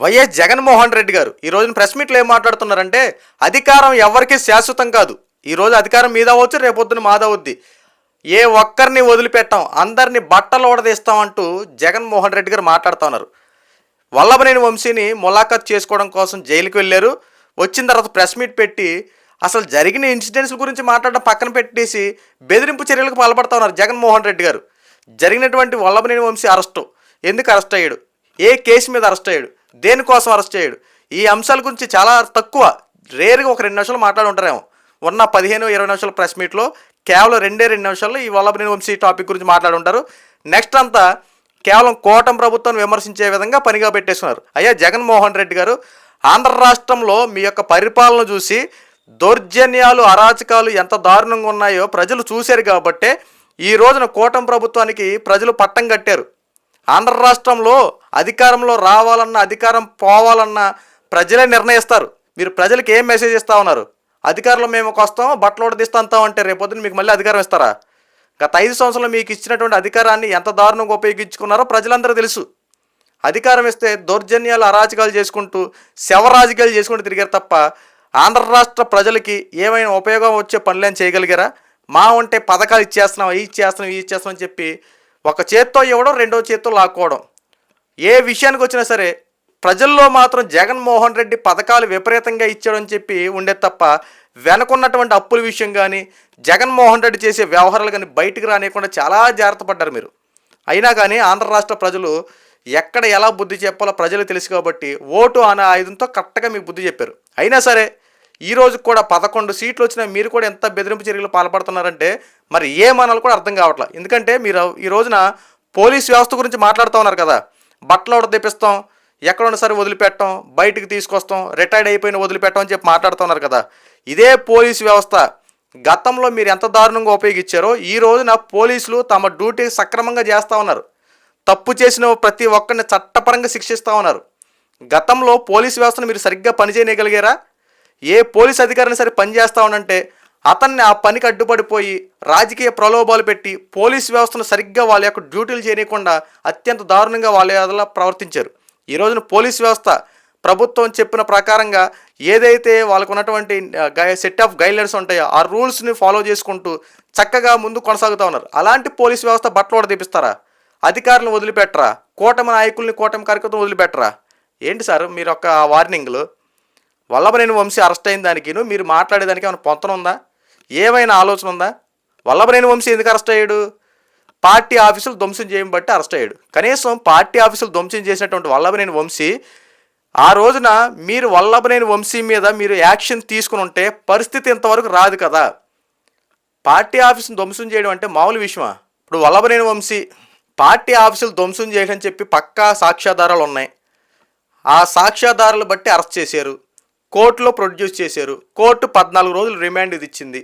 YS Jaganmohan Reddy గారు ఈ రోజున ప్రెస్ మీట్లో ఏం మాట్లాడుతున్నారంటే, అధికారం ఎవరికి శాశ్వతం కాదు. ఈరోజు అధికారం మీద అవ్వచ్చు, రేపొద్దున మాదవుద్ది. ఏ ఒక్కరిని వదిలిపెట్టాం, అందరినీ బట్టలు ఓడదీస్తాం అంటూ జగన్మోహన్ రెడ్డి గారు మాట్లాడుతూ ఉన్నారు. వల్లభనేని వంశీని ములాఖత్ చేసుకోవడం కోసం జైలుకి వెళ్ళారు. వచ్చిన తర్వాత ప్రెస్ మీట్ పెట్టి అసలు జరిగిన ఇన్సిడెంట్స్ గురించి మాట్లాడడం పక్కన పెట్టేసి బెదిరింపు చర్యలకు పాల్పడుతూ ఉన్నారు జగన్మోహన్ రెడ్డి గారు. జరిగినటువంటి వల్లభనేని వంశీ అరెస్టు, ఎందుకు అరెస్ట్ అయ్యాడు, ఏ కేసు మీద అరెస్ట్ అయ్యాడు, దేనికోసం అరెస్ట్ అయ్యాడు, ఈ అంశాల గురించి చాలా తక్కువ, రేరుగా ఒక 2 నిమిషాలు మాట్లాడి ఉంటారేమో. ఉన్న 15-20 నిమిషాల ప్రెస్ మీట్లో కేవలం 2 నిమిషాల్లో ఈ వల్లభనేని వంశీ టాపిక్ గురించి మాట్లాడి ఉంటారు. నెక్స్ట్ అంతా కేవలం కూటమి ప్రభుత్వాన్ని విమర్శించే విధంగా పనిగా పెట్టేస్తున్నారు. అయ్యా జగన్మోహన్ రెడ్డి గారు, ఆంధ్ర రాష్ట్రంలో మీ యొక్క పరిపాలన చూసి దౌర్జన్యాలు, అరాచకాలు ఎంత దారుణంగా ఉన్నాయో ప్రజలు చూశారు కాబట్టే ఈ రోజున కూటమి ప్రభుత్వానికి ప్రజలు పట్టం కట్టారు. ఆంధ్ర రాష్ట్రంలో అధికారంలో రావాలన్నా, అధికారం పోవాలన్నా ప్రజలే నిర్ణయిస్తారు. మీరు ప్రజలకు ఏం మెసేజ్ ఇస్తూ ఉన్నారు? అధికారంలో మేము వస్తాం, బట్టలు తీస్తాం అంటే రేపొద్దున మీకు మళ్ళీ అధికారం ఇస్తారా? గత 5 సంవత్సరాలు మీకు ఇచ్చినటువంటి అధికారాన్ని ఎంత దారుణంగా ఉపయోగించుకున్నారో ప్రజలందరూ తెలుసు. అధికారం ఇస్తే దౌర్జన్యాలు, అరాచకాలు చేసుకుంటూ, శవ రాజకీయాలు చేసుకుంటూ తిరిగారు తప్ప ఆంధ్ర రాష్ట్ర ప్రజలకి ఏమైనా ఉపయోగం వచ్చే పనులేని చేయగలిగారా? మా ఉంటే పథకాలు ఇచ్చేస్తున్నాం, ఇవి ఇచ్చేస్తున్నాం అని చెప్పి ఒక చేత్తో ఇవ్వడం, రెండో చేత్తో లాక్కోవడం. ఏ విషయానికి వచ్చినా సరే ప్రజల్లో మాత్రం జగన్మోహన్ రెడ్డి పథకాలు విపరీతంగా ఇచ్చాడని చెప్పి ఉండే తప్ప వెనకున్నటువంటి అప్పుల విషయం కానీ, జగన్మోహన్ రెడ్డి చేసే వ్యవహారాలు కానీ బయటికి రానియకుండా చాలా జాగ్రత్త పడ్డారు మీరు. అయినా కానీ ఆంధ్ర రాష్ట్ర ప్రజలు ఎక్కడ ఎలా బుద్ధి చెప్పాలో ప్రజలు తెలుసు కాబట్టి ఓటు అనే ఆయుధంతో కరెక్ట్గా మీకు బుద్ధి చెప్పారు. అయినా సరే ఈరోజు కూడా 11 సీట్లు వచ్చినా మీరు కూడా ఎంత బెదిరింపు చర్యలు పాల్పడుతున్నారంటే మరి ఏమనాలో కూడా అర్థం కావట్లేదు. ఎందుకంటే మీరు ఈ రోజున పోలీస్ వ్యవస్థ గురించి మాట్లాడుతూ ఉన్నారు కదా, బట్టలు తెప్పిస్తాం, ఎక్కడున్నా సరే వదిలిపెట్టాం, బయటికి తీసుకొస్తాం, రిటైర్డ్ అయిపోయిన వదిలిపెట్టాం అని చెప్పి మాట్లాడుతున్నారు కదా. ఇదే పోలీసు వ్యవస్థ గతంలో మీరు ఎంత దారుణంగా ఉపయోగించారో ఈ రోజున పోలీసులు తమ డ్యూటీ సక్రమంగా చేస్తూ ఉన్నారు. తప్పు చేసిన ప్రతి ఒక్కరిని చట్టపరంగా శిక్షిస్తూ ఉన్నారు. గతంలో పోలీసు వ్యవస్థను మీరు సరిగ్గా పనిచేయగలిగారా? ఏ పోలీస్ అధికారిని సరే పనిచేస్తా ఉనంటే అతన్ని ఆ పనికి అడ్డుపడిపోయి రాజకీయ ప్రలోభాలు పెట్టి పోలీస్ వ్యవస్థను సరిగ్గా వాళ్ళ యొక్క డ్యూటీలు చేయకుండా అత్యంత దారుణంగా వాళ్ళ ప్రవర్తించారు. ఈ రోజున పోలీస్ వ్యవస్థ ప్రభుత్వం చెప్పిన ప్రకారంగా ఏదైతే వాళ్ళకు ఉన్నటువంటి సెట్ ఆఫ్ గైడ్లైన్స్ ఉంటాయో ఆ రూల్స్ని ఫాలో చేసుకుంటూ చక్కగా ముందు కొనసాగుతూ ఉన్నారు. అలాంటి పోలీస్ వ్యవస్థ బట్టలు తెప్పిస్తారా? అధికారులను వదిలిపెట్టరా? కూటమి నాయకుల్ని, కూటమి కార్యకర్తలు వదిలిపెట్టరా? ఏంటి సార్ మీరు ఒక వార్నింగ్లు? వల్లభనేని వంశీ అరెస్ట్ అయిన దానికి మీరు మాట్లాడేదానికి ఏమైనా పొంతన ఉందా? ఏమైనా ఆలోచన ఉందా? వల్లభనేని వంశీ ఎందుకు అరెస్ట్ అయ్యాడు? పార్టీ ఆఫీసులు ధ్వంసం చేయడం బట్టి అరెస్ట్ అయ్యాడు. కనీసం పార్టీ ఆఫీసులు ధ్వంసం చేసినటువంటి వల్లభనేని వంశీ ఆ రోజున మీరు వల్లభనేని వంశీ మీద మీరు యాక్షన్ తీసుకుని ఉంటే పరిస్థితి ఇంతవరకు రాదు కదా. పార్టీ ఆఫీసును ధ్వంసం చేయడం అంటే మామూలు విషయమా? ఇప్పుడు వల్లభనేని వంశీ పార్టీ ఆఫీసులు ధ్వంసం చేయడం చెప్పి పక్కా సాక్ష్యాధారాలు ఉన్నాయి. ఆ సాక్ష్యాధారాలు బట్టి అరెస్ట్ చేశారు, కోర్టులో ప్రొడ్యూస్ చేశారు. కోర్టు 14 రోజులు రిమాండ్ ఇచ్చింది.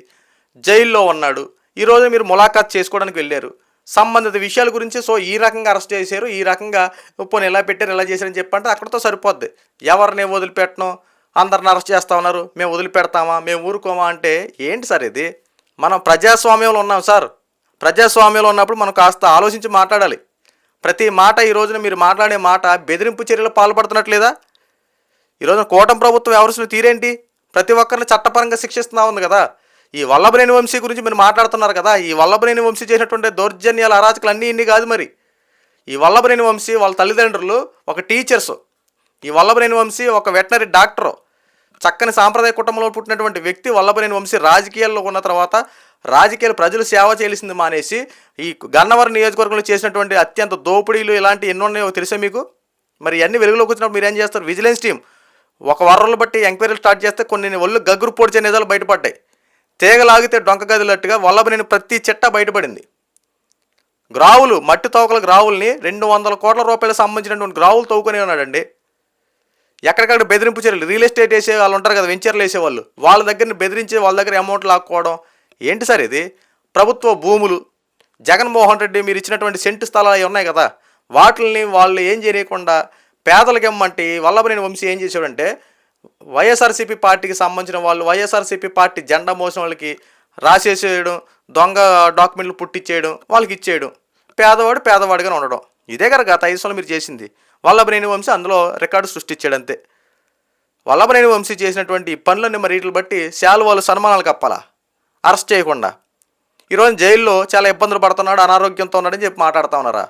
జైల్లో ఉన్నాడు. ఈరోజు మీరు ములాఖాత్ చేసుకోవడానికి వెళ్ళారు. సంబంధిత విషయాల గురించి ఈ రకంగా అరెస్ట్ చేశారు, ఈ రకంగా పోనీ ఎలా పెట్టారు, ఎలా చేశారని చెప్పంటే అక్కడితో సరిపోద్ది. ఎవరిని వదిలిపెట్టను, అందరిని అరెస్ట్ చేస్తా ఉన్నారు, మేము వదిలిపెడతామా, మేము ఊరుకోమా అంటే ఏంటి సార్ ఇది? మనం ప్రజాస్వామ్యంలో ఉన్నాం సార్. ప్రజాస్వామ్యంలో ఉన్నప్పుడు మనం కాస్త ఆలోచించి మాట్లాడాలి. ప్రతి మాట ఈ రోజున మీరు మాట్లాడే మాట బెదిరింపు చర్యలు పాల్పడుతున్నట్లేదా? ఈరోజు కూటమి ప్రభుత్వం వ్యవహరిస్తున్న తీరేంటి? ప్రతి ఒక్కరిని చట్టపరంగా శిక్షిస్తున్నా ఉంది కదా. ఈ వల్లభనేని వంశీ గురించి మీరు మాట్లాడుతున్నారు కదా. ఈ వల్లభనేని వంశీ చేసినటువంటి దౌర్జన్యాలు, అరాచకాలు ఇన్ని కాదు. మరి ఈ వల్లభనేని వంశీ వాళ్ళ తల్లిదండ్రులు ఒక టీచర్సు, ఈ వల్లభనేని వంశీ ఒక వెటనరీ డాక్టరు, చక్కని సాంప్రదాయ కుటుంబంలో పుట్టినటువంటి వ్యక్తి వల్లభనేని వంశీ రాజకీయాల్లో ఉన్న తర్వాత రాజకీయాలు ప్రజలు సేవ చేయాల్సింది మానేసి ఈ గన్నవరం నియోజకవర్గంలో చేసినటువంటి అత్యంత దోపిడీలు ఇలాంటి ఎన్నో ఉన్నాయో తెలుసా మీకు? మరి ఇవన్నీ వెలుగులోకి వచ్చినప్పుడు మీరు ఏం చేస్తారు? విజిలెన్స్ టీం ఒక వరలు బట్టి ఎంక్వైరీలు స్టార్ట్ చేస్తే కొన్ని ఒళ్ళు గగ్గురు పొడిచే నిజాలు బయటపడ్డాయి. తీగలాగితే డొంక గదిలట్టుగా వల్లభనేని ప్రతి చిట్ట బయటపడింది. గ్రావులు, మట్టి తవ్వకల గ్రావుల్ని 200 కోట్ల రూపాయలకు సంబంధించినటువంటి గ్రావులు తవ్వుకునే ఉన్నాడండి. ఎక్కడికక్కడ బెదిరింపు చర్యలు, రియల్ ఎస్టేట్ వేసే వాళ్ళు ఉంటారు కదా, వెంచర్లు వేసేవాళ్ళు, వాళ్ళ దగ్గరని బెదిరించి వాళ్ళ దగ్గర అమౌంట్ లాక్కోవడం. ఏంటి సార్ ఇది? ప్రభుత్వ భూములు జగన్మోహన్ రెడ్డి మీరు ఇచ్చినటువంటి సెంటు స్థలాలు అవి ఉన్నాయి కదా, వాటిని వాళ్ళు ఏం చేయకుండా పేదలకు ఇమ్మంటే వల్లభనేని వంశీ ఏం చేశాడంటే వైఎస్ఆర్సీపీ పార్టీకి సంబంధించిన వాళ్ళు, వైఎస్ఆర్సీపీ పార్టీ జెండా మోసిన వాళ్ళకి రాసేసేయడం, దొంగ డాక్యుమెంట్లు పుట్టించేయడం, వాళ్ళకి ఇచ్చేయడం, పేదవాడిగానే ఉండడం. ఇదే కదా గత 5 సంవత్సరాలు మీరు చేసింది. వల్లభనేని వంశీ అందులో రికార్డు సృష్టించాడు అంతే. వల్లభనేని వంశీ చేసినటువంటి ఈ పనులన్నీ మరి వీటిని బట్టి శాలువాలు సన్మానాలు కప్పాలా అరెస్ట్ చేయకుండా? ఈరోజు జైల్లో చాలా ఇబ్బందులు పడుతున్నాడు, అనారోగ్యంతో ఉన్నాడని చెప్పి మాట్లాడుతూ ఉన్నారా?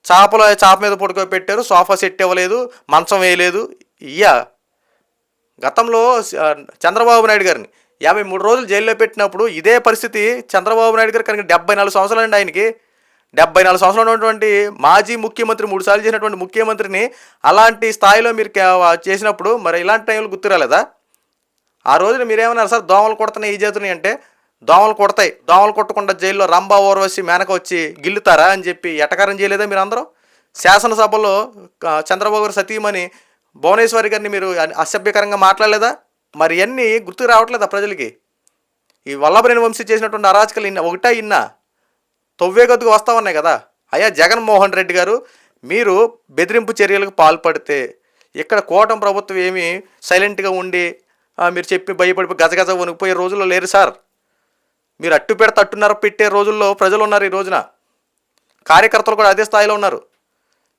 చాప మీద పడుకోబెట్టారు, సోఫా సెట్ ఇవ్వలేదు, మంచం వేయలేదు. గతంలో చంద్రబాబు నాయుడు గారిని 53 రోజులు జైల్లో పెట్టినప్పుడు ఇదే పరిస్థితి చంద్రబాబు నాయుడు గారు కనుక 74 సంవత్సరాలు అండి ఆయనకి. 74 సంవత్సరాలు ఉన్నటువంటి మాజీ ముఖ్యమంత్రి, 3 సార్లు చేసినటువంటి ముఖ్యమంత్రిని అలాంటి స్థాయిలో మీరు చేసినప్పుడు మరి ఇలాంటి టైంలో గుర్తు రాలేదా? ఆ రోజున మీరేమన్నారు సార్, దోమలు కొడుతున్నాయి ఈ చేతుని అంటే? దోమలు కొడతాయి, దోమలు కొట్టకుండా జైల్లో రంభా ఊర్వశి మేనక వచ్చి గిల్లుతారా అని చెప్పి ఎటకారం చేయలేదా మీరు అందరూ? శాసనసభలో చంద్రబాబు గారు సతీమణి భువనేశ్వరి గారిని మీరు అసభ్యకరంగా మాట్లాడలేదా? మరి ఇవన్నీ గుర్తుకు రావట్లేదా ప్రజలకి? ఈ వల్లభనేని వంశీ చేసినటువంటి అరాచకాలు ఒకటా ఇన్నా తొవ్వే గొద్దుకు వస్తూ ఉన్నాయి కదా. అయ్యా జగన్మోహన్ రెడ్డి గారు, మీరు బెదిరింపు చర్యలకు పాల్పడితే ఇక్కడ కూటమి ప్రభుత్వం ఏమి సైలెంట్గా ఉండి మీరు చెప్పి భయపడిపోయి గజగజ వణికిపోయే రోజుల్లో లేరు సార్. మీరు అట్టు పెడితే అట్టున్నర పెట్టే రోజుల్లో ప్రజలు ఉన్నారు. ఈ రోజున కార్యకర్తలు కూడా అదే స్థాయిలో ఉన్నారు.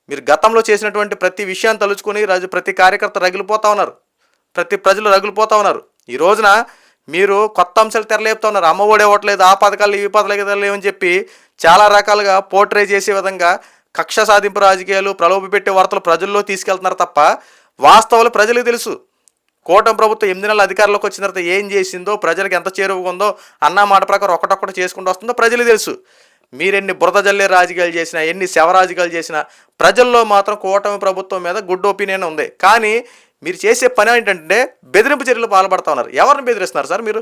మీరు గతంలో చేసినటువంటి ప్రతి విషయాన్ని తలుచుకొని ప్రతి కార్యకర్త రగిలిపోతూ ఉన్నారు, ప్రతి ప్రజలు రగిలిపోతూ ఉన్నారు. ఈ రోజున మీరు కొత్త అంశాలు తెరలేపుతూ ఉన్నారు. అమ్మఒడి ఇవ్వట్లేదు, ఆ పథకాలు ఈ పథకాలు లేవని చెప్పి చాలా రకాలుగా పోర్ట్రే చేసే విధంగా కక్ష సాధింపు రాజకీయాలు, ప్రలోభ పెట్టే వార్తలు ప్రజల్లో తీసుకెళ్తున్నారు తప్ప వాస్తవాలు ప్రజలకు తెలుసు. కూటమి ప్రభుత్వం 8 నెలల అధికారంలోకి వచ్చిన తర్వాత ఏం చేసిందో, ప్రజలకు ఎంత చేరువగా ఉందో, అన్న మాట ప్రకారం ఒకటొక్కటి చేసుకుంటూ వస్తుందో ప్రజలకు తెలుసు. మీరెన్ని బురద జల్లే రాజకీయాలు చేసినా, ఎన్ని శవ రాజకీయాలు చేసినా ప్రజల్లో మాత్రం కూటమి ప్రభుత్వం మీద గుడ్ ఒపీనియన్ ఉంది. కానీ మీరు చేసే పని ఏంటంటే బెదిరింపు చర్యలు పాల్పడుతూ ఉన్నారు. ఎవరిని బెదిరిస్తున్నారు సార్ మీరు?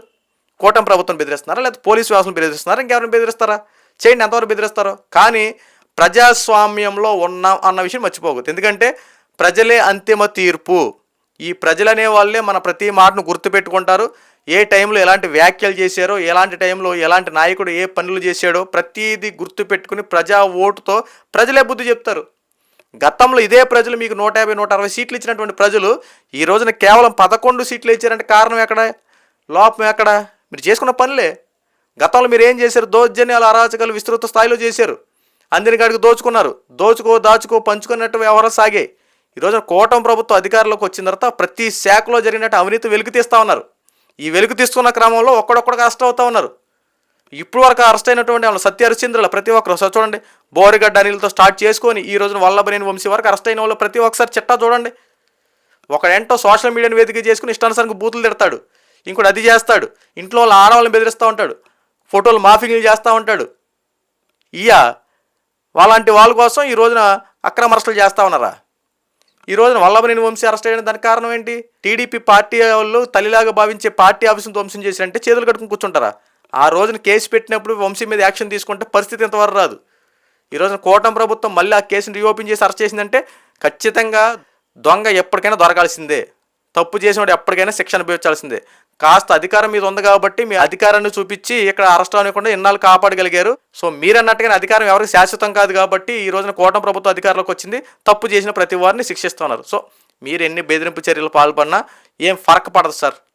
కూటమి ప్రభుత్వం బెదిరిస్తున్నారా, లేదా పోలీసు వ్యవస్థను బెదిరిస్తున్నారా, ఇంకెవరిని బెదిరిస్తారా? చేయండి, ఎంతవరకు బెదిరిస్తారో. కానీ ప్రజాస్వామ్యంలో ఉన్నాం అన్న విషయం మర్చిపోకూడదు. ఎందుకంటే ప్రజలే అంతిమ తీర్పు. ఈ ప్రజలనే వాళ్ళే మన ప్రతి మాటను గుర్తుపెట్టుకుంటారు. ఏ టైంలో ఎలాంటి వ్యాఖ్యలు చేశారో, ఎలాంటి టైంలో ఎలాంటి నాయకుడు ఏ పనులు చేశాడో ప్రతిదీ గుర్తుపెట్టుకుని ప్రజా ఓటుతో ప్రజలే బుద్ధి చెప్తారు. గతంలో ఇదే ప్రజలు మీకు 150, 160 సీట్లు ఇచ్చినటువంటి ప్రజలు ఈ రోజున కేవలం 11 సీట్లు ఇచ్చారంటే కారణం ఎక్కడ? లోపం ఎక్కడ? మీరు చేసుకున్న పనులే. గతంలో మీరు ఏం చేశారు? దౌర్జన్యాలు, అరాచకాలు విస్తృత స్థాయిలో చేశారు. అందరి కాడికి దోచుకున్నారు. దాచుకో పంచుకున్నట్టు వ్యవహారం సాగాయి. ఈ రోజున కూటమి ప్రభుత్వం అధికారంలోకి వచ్చిన తర్వాత ప్రతి శాఖలో జరిగినట్టు అవినీతి వెలుగు తీస్తూ ఉన్నారు. ఈ వెలుగు తీస్తున్న క్రమంలో ఒక్కడొక్కడికి అరెస్ట్ అవుతూ ఉన్నారు. ఇప్పుడు వరకు అరెస్ట్ అయినటువంటి వాళ్ళు సత్య హరిశ్చంద్రుల ప్రతి ఒక్కరు చూడండి, బోరిగడ్డ అనిలతో స్టార్ట్ చేసుకొని ఈ రోజున వల్లభనేని వంశీ వరకు అరెస్ట్ అయిన వాళ్ళు ప్రతి ఒక్కసారి చిట్టా చూడండి. ఒకడేంటో సోషల్ మీడియాని వేదిక చేసుకుని ఇష్టానుసారంగా బూతులు తిడతాడు, ఇంకోటి అది చేస్తాడు, ఇంట్లో వాళ్ళ ఆడవాళ్ళని బెదిరిస్తూ ఉంటాడు, ఫోటోలు మాఫింగ్లు చేస్తూ ఉంటాడు. వాళ్ళంటి వాళ్ళ కోసం ఈ రోజున అక్రమ అరెస్టులు చేస్తూ ఉన్నారా? ఈ రోజున వల్లభనేని వంశీ అరెస్ట్ అయ్యడం దానికి కారణం ఏంటి? టీడీపీ పార్టీ వాళ్ళు తల్లిలాగా భావించే పార్టీ ఆఫీసును ధ్వంసం చేశారంటే చేతులు కట్టుకుని కూర్చుంటారా? ఆ రోజున కేసు పెట్టినప్పుడు వంశీ మీద యాక్షన్ తీసుకుంటే పరిస్థితి ఇంతవరకు రాదు. ఈ రోజున కూటమి ప్రభుత్వం మళ్ళీ ఆ కేసును రీఓపెన్ చేసి అరెస్ట్ చేసిందంటే ఖచ్చితంగా దొంగ ఎప్పటికైనా దొరకాల్సిందే, తప్పు చేసినప్పుడు ఎప్పటికైనా శిక్ష అనుభవించాల్సిందే. కాస్త అధికారం మీద ఉంది కాబట్టి మీ అధికారాన్ని చూపించి ఇక్కడ అరెస్ట్ అవ్వకుండా ఇన్నాళ్ళు కాపాడగలిగారు. సో మీరన్నట్టుగానే అధికారం ఎవరికి శాశ్వతం కాదు కాబట్టి ఈ రోజున కూటమి ప్రభుత్వం అధికారంలోకి వచ్చింది, తప్పు చేసిన ప్రతి వారిని శిక్షిస్తున్నారు. సో మీరు ఎన్ని బెదిరింపు చర్యలు పాల్పడినా ఏం ఫరక్ పడదు సార్.